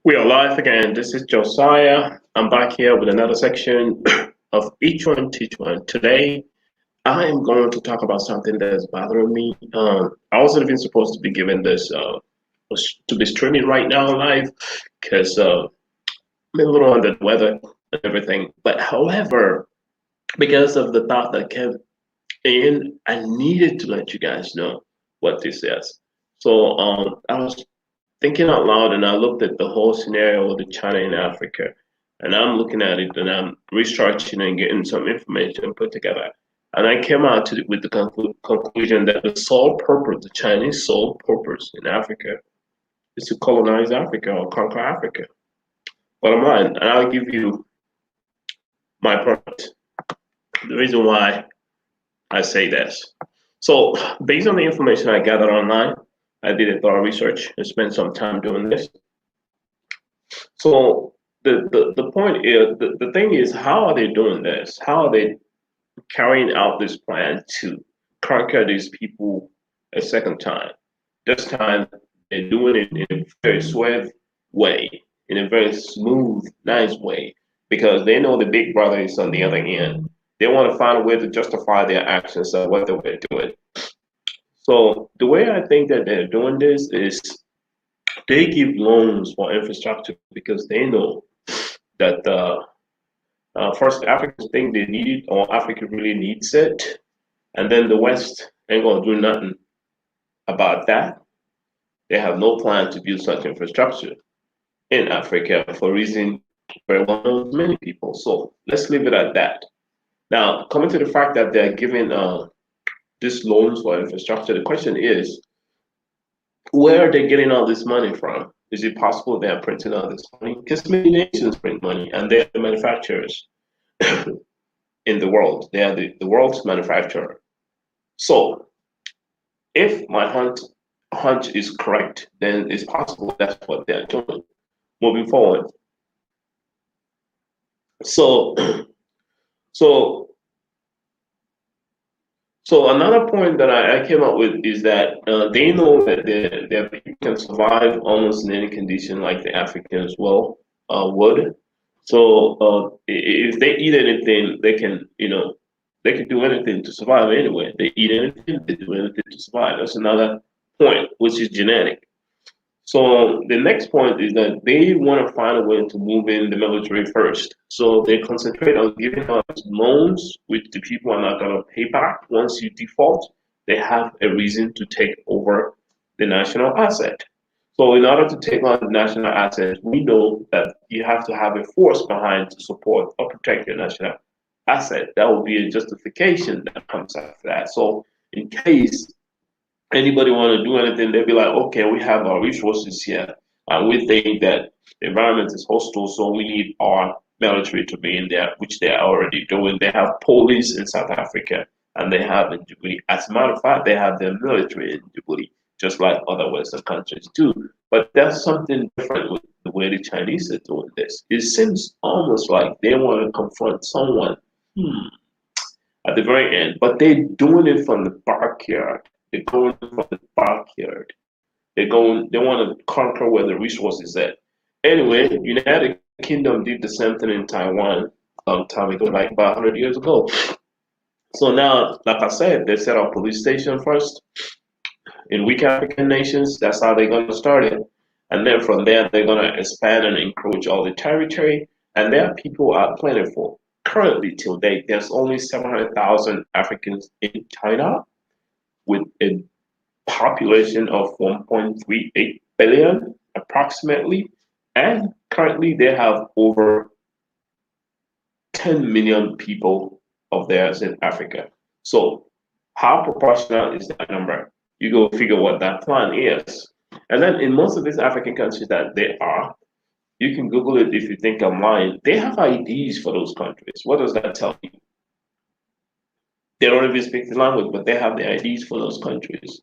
We are live again. This is Josiah. I'm back here with another section of Each One Teach One. Today, I am going to talk about something that is bothering me. I wasn't even supposed to be given this to be streaming right now live because I'm a little under the weather and everything. But however, because of the thought that came in, I needed to let you guys know what this is. So I was thinking out loud and I looked at the whole scenario with the China in Africa. And I'm looking at it and I'm researching and getting some information put together. And I came out with the conclusion that the sole purpose, the Chinese sole purpose in Africa is to colonize Africa or conquer Africa. Bottom line, and I'll give you my point. The reason why I say this. So based on the information I gathered online, I did a thorough research and spent some time doing this. So the point is, the thing is, how are they doing this? How are they carrying out this plan to conquer these people a second time? This time, they're doing it in a very suave way, in a very smooth, nice way, because they know the big brother is on the other end. They want to find a way to justify their actions of what they were doing. So the way I think that they're doing this is they give loans for infrastructure because they know that first Africans think they need it or Africa really needs it, and then the West ain't gonna do nothing about that. They have no plan to build such infrastructure in Africa for reason very well known to many people. So let's leave it at that. Now, coming to the fact that they're giving these loans for infrastructure, the question is, where are they getting all this money from? Is it possible they are printing all this money? Because many nations print money and they're the manufacturers in the world. They are the world's manufacturer. So if my hunch is correct, then it's possible that's what they're doing moving forward. So So another point that I came up with is that they know that their people can survive almost in any condition like the Africans would. So if they eat anything, they can do anything to survive anyway. They eat anything, they do anything to survive. That's another point, which is genetic. So the next point is that they want to find a way to move in the military first. So they concentrate on giving us loans, which the people are not going to pay back. Once you default, they have a reason to take over the national asset. So in order to take on the national asset, we know that you have to have a force behind to support or protect your national asset. That will be a justification that comes after that. So in case anybody want to do anything, they'll be like, okay, we have our resources here. And we think that the environment is hostile, so we need our military to be in there, which they are already doing. They have police in South Africa, and they have in Djibouti. As a matter of fact, they have their military in Djibouti, just like other Western countries do. But that's something different with the way the Chinese are doing this. It seems almost like they want to confront someone at the very end, but they're doing it from the backyard. They're going from the backyard. They want to conquer where the resources at. Anyway, United Kingdom did the same thing in Taiwan a long time ago, like about 100 years ago. So now, like I said, they set up police station first in weak African nations. That's how they're going to start it. And then from there, they're going to expand and encroach all the territory. And their people are plentiful. Currently, till date, there's only 700,000 Africans in China, with a population of 1.38 billion approximately, and currently they have over 10 million people of theirs in Africa. So how proportional is that number? You go figure what that plan is. And then in most of these African countries that they are, you can Google it if you think I'm lying, they have IDs for those countries. What does that tell you? They don't even speak the language, but they have the IDs for those countries.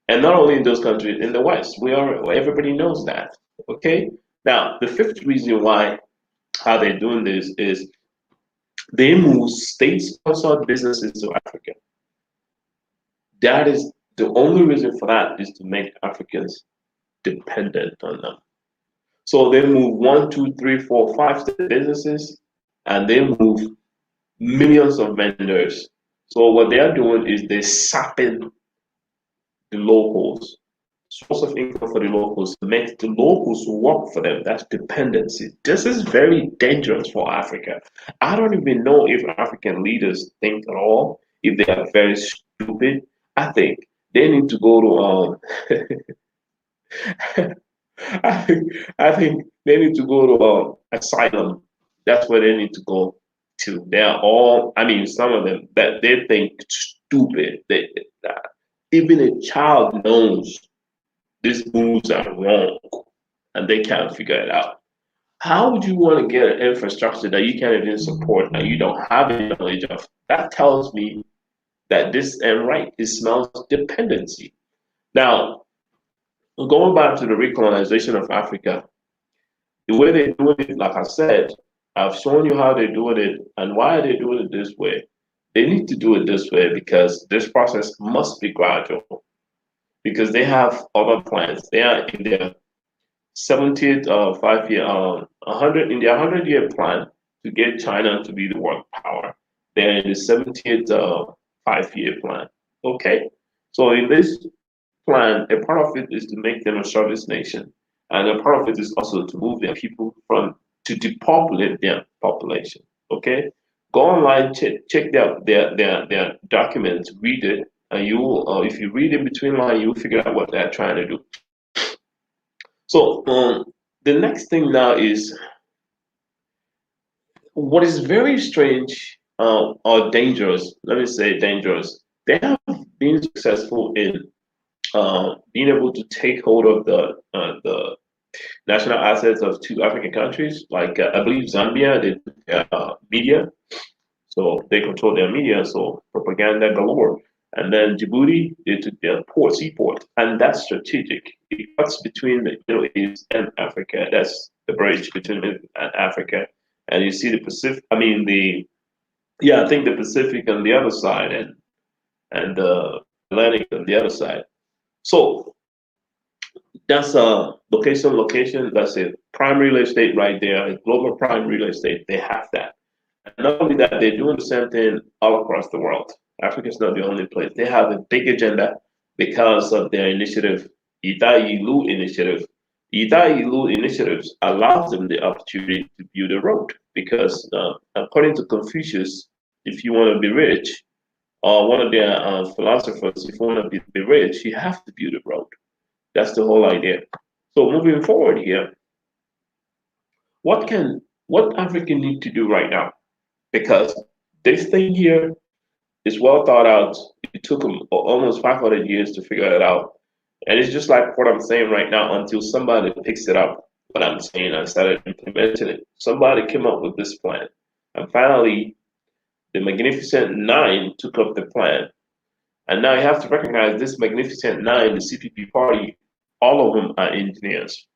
And not only in those countries, in the West, everybody knows that. Okay? Now, the fifth reason why how they're doing this is they move state-sponsored businesses to Africa. That is the only reason for that is to make Africans dependent on them. So they move one, two, three, four, five businesses, and they move millions of vendors. So what they are doing is they're sapping the locals, source of income for the locals, make the locals work for them. That's dependency. This is very dangerous for Africa. I don't even know if African leaders think at all, if they are very stupid. I think they need to go to I think they need to go to asylum. That's where they need to go to. They're all, I mean, some of them that they think stupid. Even a child knows these moves are wrong and they can't figure it out. How would you want to get an infrastructure that you can't even support and you don't have any knowledge of? That tells me that this and right, it smells dependency. Now, going back to the recolonization of Africa, the way they're doing it, like I said, I've shown you how they're doing it and why they're doing it this way. They need to do it this way because this process must be gradual because they have other plans. They are in their 70th 5 year, 100 in their 100-year plan to get China to be the world power. They're in the 70th 5 year plan. Okay, so in this plan, a part of it is to make them a service nation, and a part of it is also to move their people from to depopulate their population. Okay, go online, check their documents, read it, and you will, if you read in between line, you'll figure out what they're trying to do. So the next thing now is what is very strange or dangerous. Let me say dangerous. They have been successful in being able to take hold of the national assets of two African countries. Like I believe Zambia, they media, so they control their media, so propaganda galore. And then Djibouti, they took their seaport, and that's strategic. It cuts between the Middle East and Africa. That's the bridge between it and Africa. And you see the Pacific. I mean I think the Pacific on the other side, and the Atlantic on the other side. So that's a location. That's a prime real estate right there. Global prime real estate. They have that. And not only that, they're doing the same thing all across the world. Africa is not the only place. They have a big agenda because of their initiative, Itailu initiative. The Itailu initiatives allows them the opportunity to build a road because, according to Confucius, if you want to be rich, or one of their philosophers, if you want to be rich, you have to build a road. That's the whole idea. So moving forward here, what Africa need to do right now? Because this thing here is well thought out. It took them almost 500 years to figure it out. And it's just like what I'm saying right now until somebody picks it up, what I'm saying, and started implementing it. Somebody came up with this plan. And finally, the Magnificent Nine took up the plan. And now you have to recognize this Magnificent Nine, the CPP party, all of them are engineers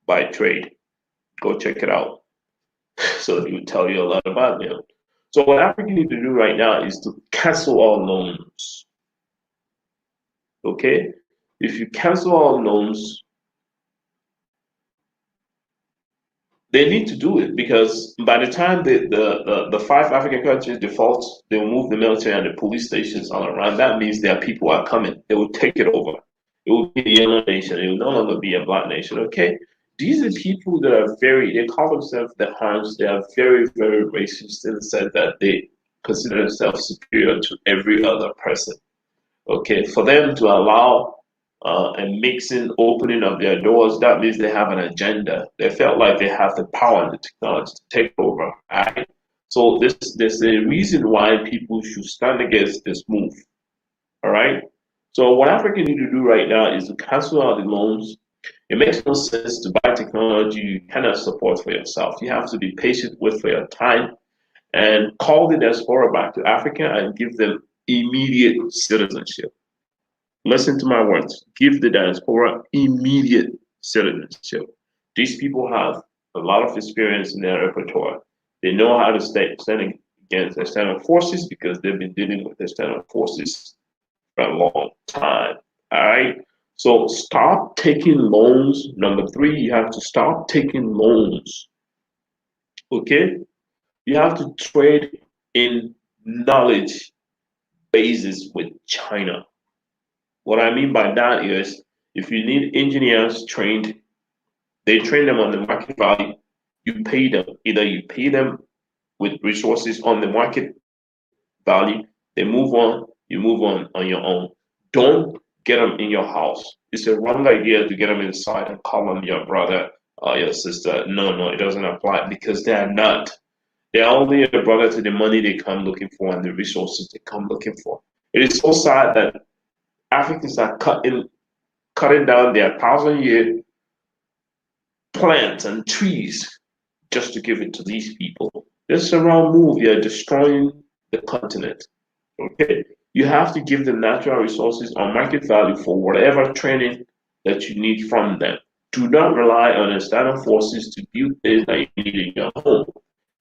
by trade. Go check it out. So it will tell you a lot about them. So what Africa need to do right now is to cancel all loans. Okay? If you cancel all loans, they need to do it because by the time the five African countries default, they will move the military and the police stations all around. That means their people are coming. They will take it over. It will be a yellow nation. It will no longer be a black nation. Okay? These are people that are they call themselves the Hans. They are very, very racist in the sense that they consider themselves superior to every other person. Okay, for them to allow a mixing, opening of their doors, that means they have an agenda. They felt like they have the power and the technology to take over. Right? So there's a reason why people should stand against this move. All right. So what Africa need to do right now is to cancel out the loans. It makes no sense to buy technology you cannot support for yourself. You have to be patient with for your time and call the diaspora back to Africa and give them immediate citizenship. Listen to my words. Give the diaspora immediate citizenship. These people have a lot of experience in their repertoire. They know how to stand against external forces because they've been dealing with external forces for a long time. All right. So stop taking loans. Number three, you have to stop taking loans. Okay? You have to trade in knowledge bases with China. What I mean by that is if you need engineers trained, they train them on the market value. You pay them. Either you pay them with resources on the market value, they move on, you move on your own. Don't get them in your house. It's a wrong idea to get them inside and call them your brother or your sister. No, no, it doesn't apply because they are not. They're only a brother to the money they come looking for and the resources they come looking for. It is so sad that Africans are cutting down their 1,000-year plants and trees just to give it to these people. This is a wrong move. You're destroying the continent. Okay? You have to give them natural resources on market value for whatever training that you need from them. Do not rely on external forces to build things that you need in your home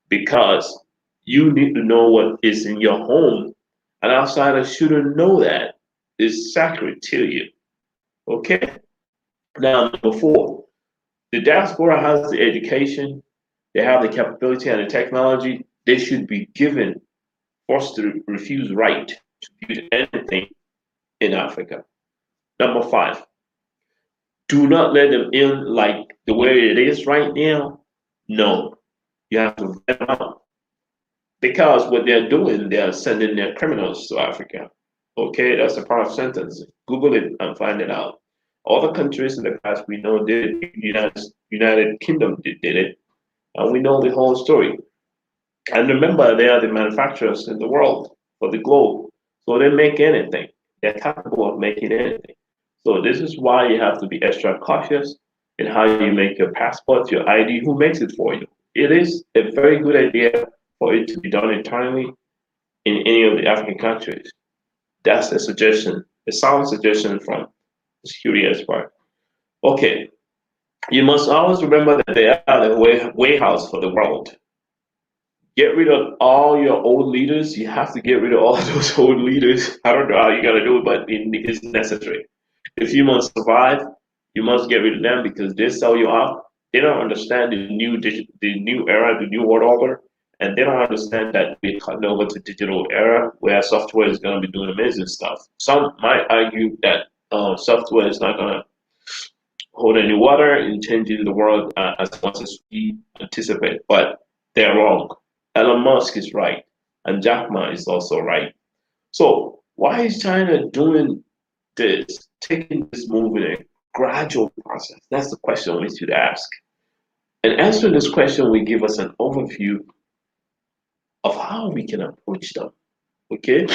because you need to know what is in your home. An outsider shouldn't know that. It's sacred to you. Okay? Now, number four, the diaspora has the education, they have the capability and the technology. They should be given, forced to refuse right to build anything in Africa. Number five, do not let them in like the way it is right now. No, you have to vet them out because what they're doing, they're sending their criminals to Africa. Okay, that's a part of sentence. Google it and find it out. All the countries in the past we know did it. United Kingdom did it, and we know the whole story. And remember, they are the manufacturers in the world for the globe. So they make anything. They're capable of making anything. So this is why you have to be extra cautious in how you make your passport, your ID, who makes it for you. It is a very good idea for it to be done internally in any of the African countries. That's a suggestion, a sound suggestion from the security expert. Okay, you must always remember that they are the warehouse for the world. Get rid of all your old leaders. You have to get rid of all those old leaders. I don't know how you're gonna do it, but it's necessary. If you must survive, you must get rid of them because they sell you out. They don't understand the new era, the new world order, and they don't understand that we're cutting over to digital era where software is gonna be doing amazing stuff. Some might argue that software is not gonna hold any water in changing the world as much as we anticipate, but they're wrong. Elon Musk is right, and Jack Ma is also right. So why is China doing this, taking this move in a gradual process? That's the question we should ask. And answering this question will give us an overview of how we can approach them. Okay?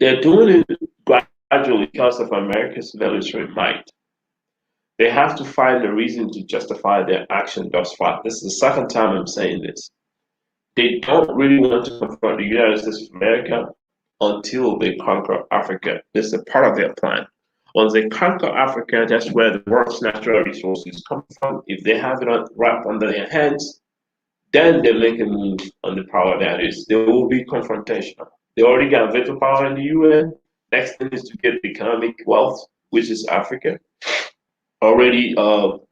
They're doing it gradually because of America's military might. They have to find a reason to justify their action thus far. This is the second time I'm saying this. They don't really want to confront the United States of America until they conquer Africa. This is a part of their plan. Once they conquer Africa, that's where the world's natural resources come from. If they have it wrapped under their hands, then they make a move on the power that is. They will be confrontational. They already got veto power in the UN. Next thing is to get economic wealth, which is Africa. Already,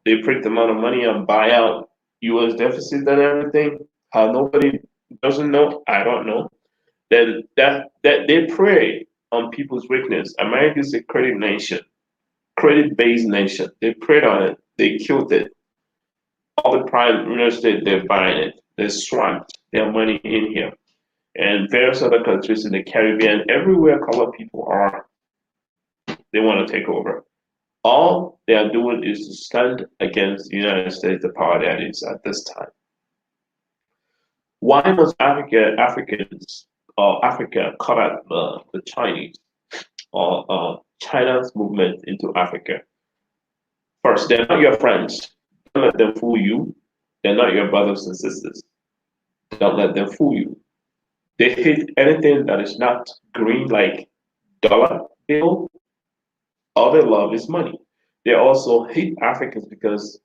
they print the amount of money and buy out U.S. deficit and everything. How nobody doesn't know, I don't know. Then that they prey on people's weakness. America is a credit nation, credit-based nation. They preyed on it. They killed it. All the private real estate, they're buying it. They swamped their money in here. And various other countries in the Caribbean, everywhere colored people are, they want to take over. All they are doing is to stand against the United States, the power that is at this time. Why must Africans or Africa cut out the Chinese or China's movement into Africa? First, they're not your friends. Don't let them fool you. They're not your brothers and sisters. Don't let them fool you. They hate anything that is not green, like dollar bill. All they love is money. They also hate Africans because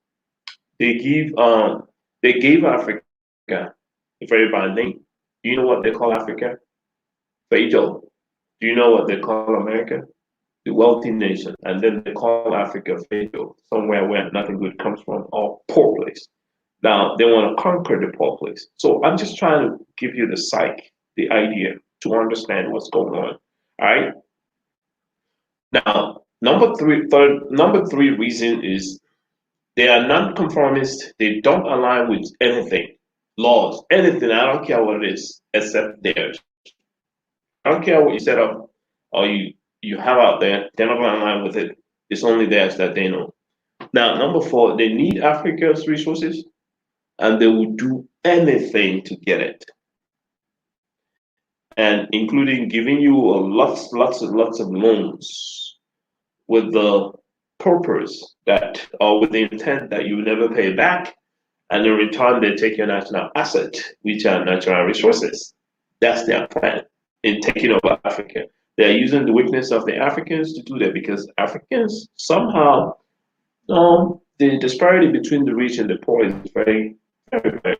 they gave Africa a very bad name. Do you know what they call Africa? Fatal. Do you know what they call America? the wealthy nation, and then they call Africa failure, somewhere where nothing good comes from, or poor place. Now they want to conquer the poor place. So I'm just trying to give you the psyche, the idea to understand what's going on. All right. Now, number three reason is they are non-conformist. They don't align with anything, laws, anything. I don't care what it is, except theirs. I don't care what you set up or you have out there. They're not going to align with it. It's only theirs that they know. Now, number four, they need Africa's resources, and they will do anything to get it, and including giving you lots of loans with the purpose that, or with the intent that you will never pay back, and in return they take your national asset, which are natural resources. That's their plan in taking over Africa. They're using the weakness of the Africans to do that, because Africans somehow, the disparity between the rich and the poor is very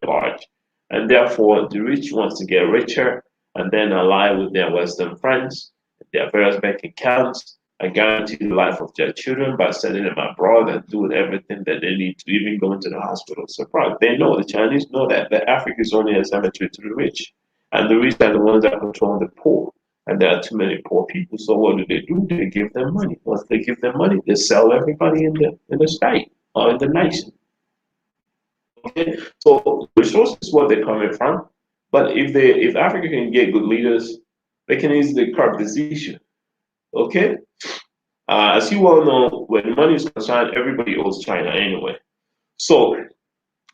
large, and therefore the rich wants to get richer and then ally with their Western friends, their various bank accounts, and guarantee the life of their children by sending them abroad and doing everything that they need to, even going to the hospital. So they know, the Chinese know that Africa is only a cemetery to the rich, and the rich are the ones that control the poor. And there are too many poor people. So what do? They give them money. Once they give them money, they sell everybody in the state or in the nation. Okay, so resources is where they're coming from. But if Africa can get good leaders, they can easily curb this issue. Okay, as you all know, when money is concerned, everybody owes China anyway. So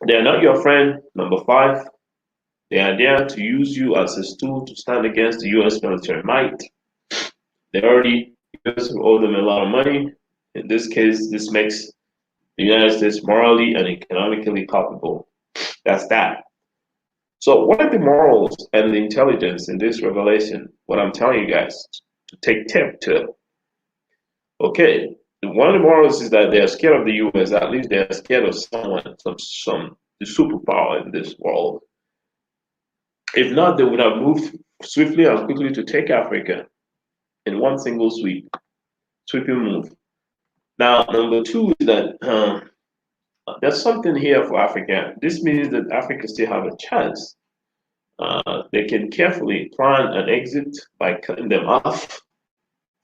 they're not your friend. Number five, they are there to use you as a tool to stand against the U.S. military might. They already owe them a lot of money. In this case, this makes the United States morally and economically culpable. That's that. So what are the morals and the intelligence in this revelation? What I'm telling you guys to take tip to. Okay, one of the morals is that they are scared of the U.S. At least they are scared of someone, some the superpower in this world. If not, they would have moved swiftly and quickly to take Africa in one single sweeping move. Now, number two is that there's something here for Africa. This means that Africa still have a chance. They can carefully plan an exit by cutting them off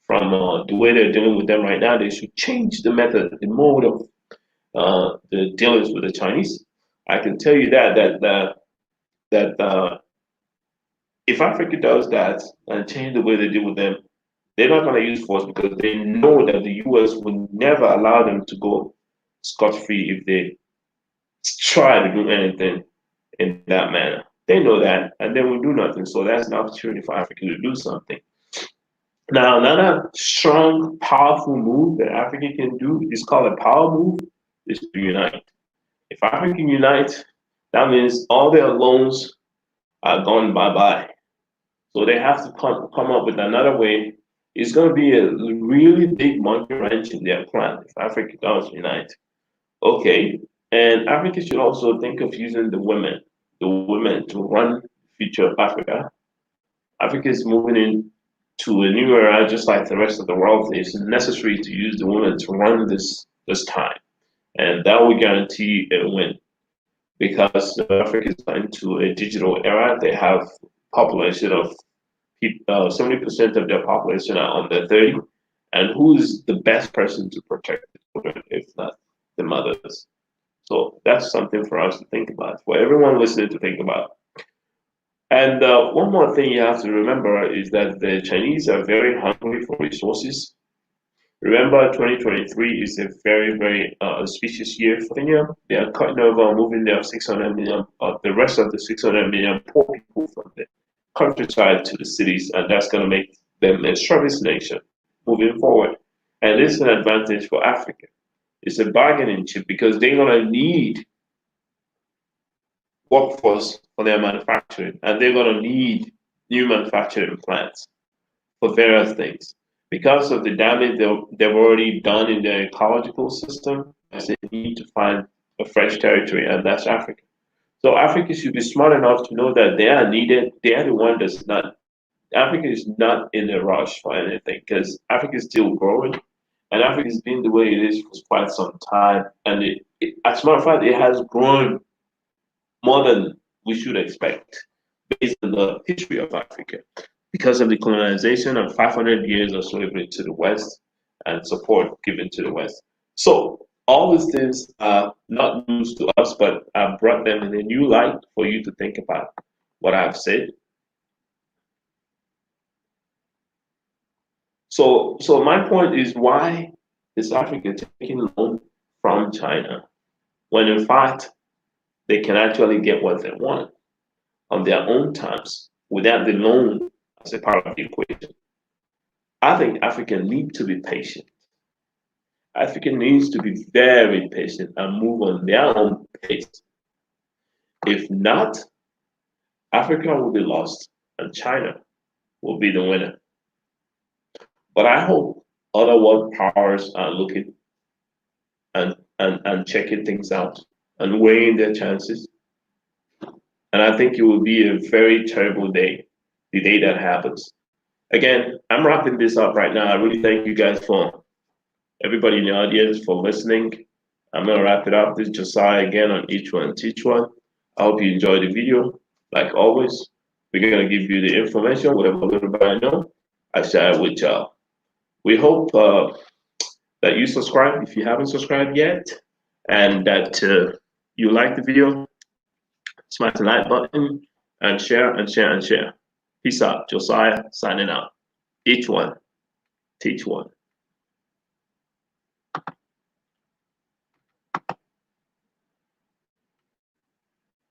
from the way they're dealing with them right now. They should change the method, the mode of the dealings with the Chinese. I can tell you that if Africa does that and change the way they deal with them, they're not going to use force, because they know that the U.S. will never allow them to go scot-free if they try to do anything in that manner. They know that, and they will do nothing. So that's an opportunity for Africa to do something. Now, another strong, powerful move that Africa can do is called a power move, is to unite. If Africa can unite, that means all their loans are gone bye-bye. So they have to come up with another way. It's going to be a really big monkey wrench in their plan if Africa does unite. Okay, and Africa should also think of using the women to run the future of Africa. Africa is moving into a new era, just like the rest of the world. It's necessary to use the women to run this time, and that will guarantee a win, because Africa is into a digital era. They have population of 70% of their population are under 30, and who's the best person to protect the children if not the mothers? So that's something for us to think about, for everyone listening to think about. And one more thing you have to remember is that the Chinese are very hungry for resources. Remember, 2023 is a very auspicious year for them. They are cutting over, moving their 600 million, the rest of the 600 million poor people from the countryside to the cities, and that's going to make them a service nation moving forward. And this is an advantage for Africa. It's a bargaining chip, because they're going to need workforce for their manufacturing, and they're going to need new manufacturing plants for various things. Because of the damage they've already done in their ecological system, they need to find a fresh territory, and that's Africa. So Africa should be smart enough to know that they are needed. They are the one that's not Africa is not in a rush for anything because Africa is still growing, and Africa has been the way it is for quite some time. And as a matter of fact, it has grown more than we should expect based on the history of Africa because of the colonization and 500 years of slavery to the West and support given to the West. So all these things are not news to us, but I've brought them in a new light for you to think about what I've said. So my point is, why is Africa taking loan from China when in fact they can actually get what they want on their own terms without the loan as a part of the equation? I think Africa needs to be patient. Africa needs to be very patient and move on their own pace. If not, Africa will be lost and China will be the winner. But I hope other world powers are looking and checking things out and weighing their chances. And I think it will be a very terrible day, the day that happens. Again, I'm wrapping this up right now. I really thank you guys for everybody in the audience for listening. I'm gonna wrap it up. This is Josiah again on Each One Teach One. I hope you enjoyed the video. Like always, we're gonna give you the information, whatever little bit I know, I share it with y'all. We hope that you subscribe if you haven't subscribed yet, and that you like the video. Smash the like button and share and share and share. Peace out. Josiah signing out. Each one, teach one.